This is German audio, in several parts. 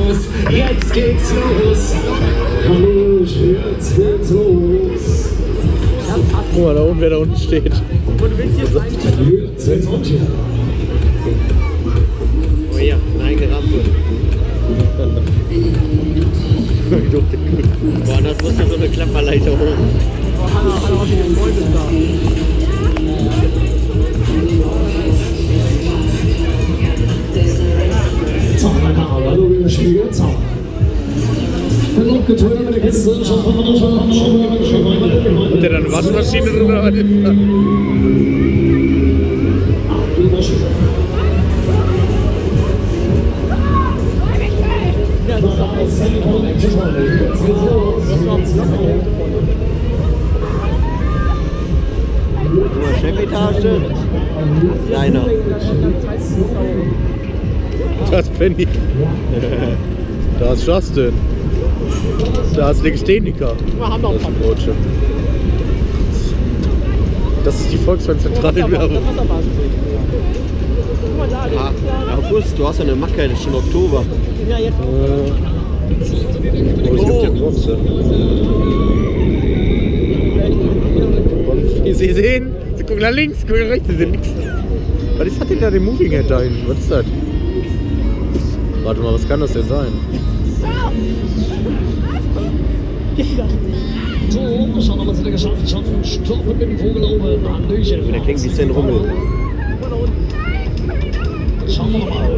los, jetzt geht's los. Hallo, jetzt geht's los. Guck mal, da oben, wer da unten steht. Jetzt geht's los. Oh ja, eine eigene Rampe. Boah, das muss ja so eine Klapperleiter hoch. Oh, hallo, die Freunde da. Hallo, liebe Schläger, Zauber. Wird noch getötet mit der Kiste. Hat der da eine Waschmaschine drin oder was ist das? Chefetage? Kleiner. Das Penny. Da ist Justin. Da ist Legastheniker. Das ist die Volkswagen-Zentrale. August, du hast ja eine Macke, das ist schon Oktober. Ja, jetzt. Oh, ich hab die Grotze. Und wie Sie sehen, Sie gucken nach links, gucken nach rechts, Sie sehen nichts. Was ist das denn da, den Moving Head da hinten? Was ist das? Warte mal, was kann das denn sein? So, schauen wir mal, sind wir geschafft. Schaffen, stoppen mit dem Vogel oben. Hallöchen. Der klingt wie ein Rummel. Schauen wir mal.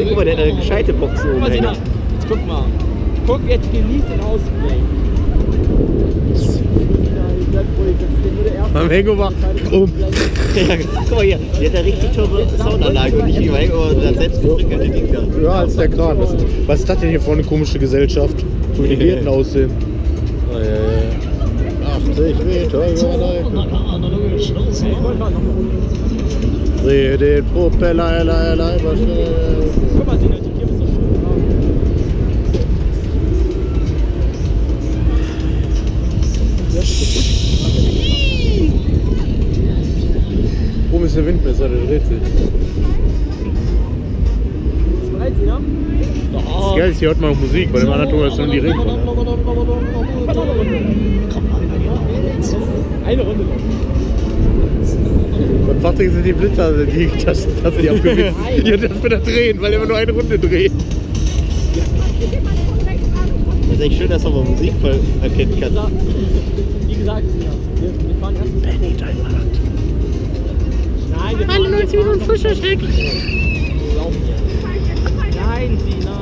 Guck mal, der hat eine gescheite Box oben. Jetzt guck mal. Guck, jetzt genieß den Ausblick. Beim Hengo war rum. Ja, guck mal hier, die hat eine richtig teure Soundanlage und nicht wie bei Hengo dann selbst gefrickelte Ding da. Ja, als der Kran. Was ist das denn hier für eine komische Gesellschaft? So wie die Wirten aussehen. 80 Meter über Dreh den Propeller, Guck mal, die Kirmes ist so schön. Oben ist der Windmesser, der dreht sich. Ist bereit, Sina? Das Geil ist, hier hört man auch Musik, weil im anderen Ton ist nur die Regenwolke. Eine Runde noch. Beim Fahrzeug sind die Blitzer, die Tasten abgewickelt. Ja, das wird er drehen, weil er immer nur eine Runde dreht. Das ist echt schön, dass man mal Musik erkennen kann. Wie gesagt, wir fahren erst. Benny, dein Mann. Nein, wir fahren. Hallo Leute, wieder ein frischer Scheck. Nein, Sina.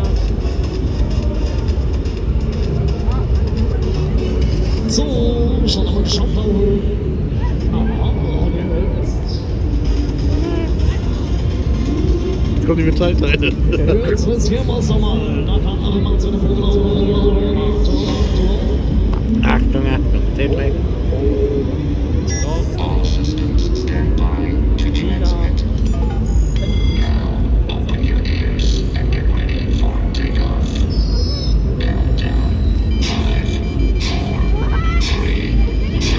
So, schauen wir mal, schauen wir mal. Jetzt kommen die Metallteile. Jetzt wird's hier mal Sommer. Achtung, Achtung, zählt weg. All systems stand by to transmit. Now open your ears and get ready for takeoff. Countdown. 5, 4, 3, 2.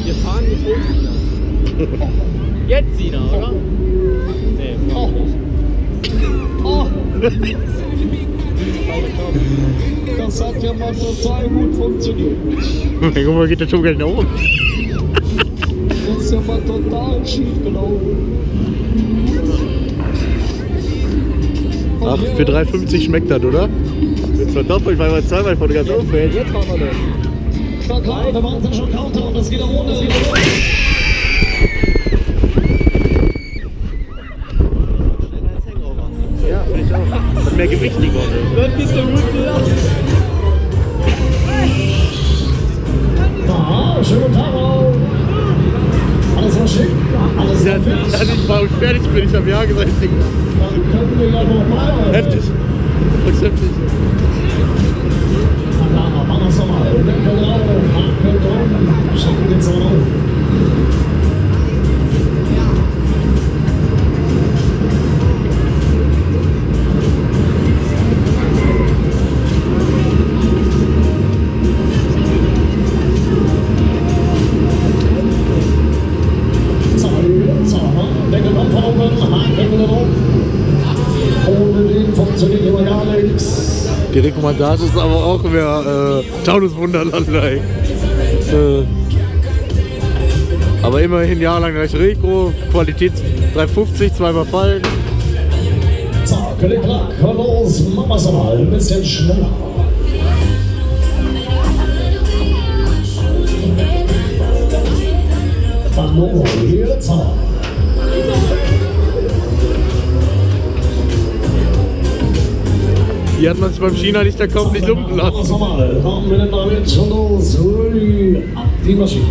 Wir fahren nicht hoch, Sina. Jetzt, Sina, oder? Nee, oh. Oh. Das hat ja mal total gut funktioniert. Guck mal, geht der schon gar nicht nach oben. Das ist ja mal total schief gelaufen. Ach, für 3,50 schmeckt das, oder? Jetzt verdoppelt, weil man zweimal von ganz auffällt. Jetzt fahren wir das. Na klar, wir machen es schon Countdown, das geht da runter. Ja, vielleicht auch. Hat mehr Gewicht, die Gondel. Das geht so gut, ja. Aha, schönen Tag auch. Alles war schick, alles war fit. Als ich mal fertig bin, ich habe ja gesagt, Dann können wir ja noch mal. heftig. Das ist heftig. Na klar, machen wir es nochmal. Deckel drauf, Haken drauf. Schauen wir jetzt mal auf. Deckel drauf, Haken Ohne den funktioniert immer gar nichts. Die Rekommendation ist aber auch mehr Taunuswunderland. Aber immerhin jahrelang gleich Reko, Qualität 350, zweimal fallen. Zack, klick, klack, los, machen wir's mal ein bisschen schneller. Hallo, hier, zack. Hier hat man sich beim China-Lichter kaum nicht lumpen lassen. Haben wir denn damit schon los? Ui, ab die Maschine.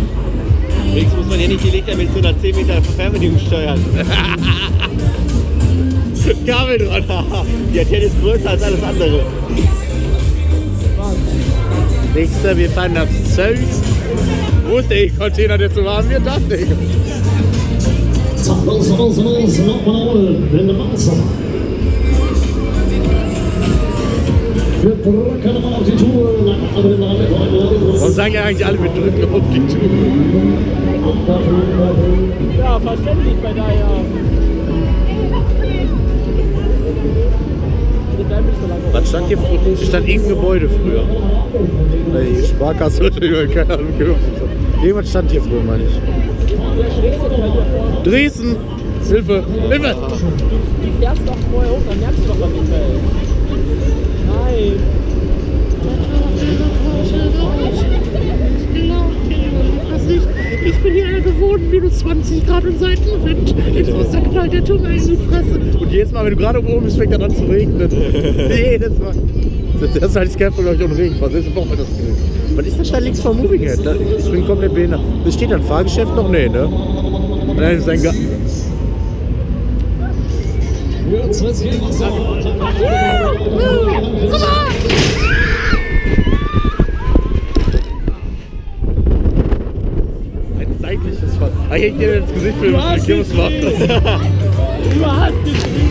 Übrigens muss man ja nicht die Lichter mit so einer 10 Meter Fernbedienung steuern. Kabel dran. Die Antenne ist größer als alles andere. Nächster, wir fahren nach Zeus. Wo ist der E-Container, der zu warm wird? Das Ding. Zack, los, nochmal, wenn du machst. Wir drücken mal auf die Tour. Warum sagen ja eigentlich alle, wir drücken auf die Tour? Ja, verständlich bei daher. Was stand hier? Hier stand irgendein Gebäude früher. Die Sparkasse oder keine Ahnung. Irgendwas stand hier früher, meine ich. Dresden! Hilfe! Hilfe! Die fährst doch vorher hoch, dann merkst du doch, was nicht fällt. Nein! Ich bin hier gewohnt, minus 20 Grad und Seitenwind. Jetzt muss der knallt der Tunnel in die Fresse. Und jedes Mal, wenn du gerade oben bist, fängt er an zu regnen. Jedes Mal. Das ist halt Skyfall, glaube ich, ohne Regenfall. Jetzt braucht man das Gefühl. Was ist das da links vom Moving Head? Ich bin komplett behindert. Das steht da ein Fahrgeschäft noch? Nee, ne? Nein, das ist ein ein seitliches Fahrrad. Ah, ich hätte dir ins Gesicht filmen, was Kirmes macht. Du hast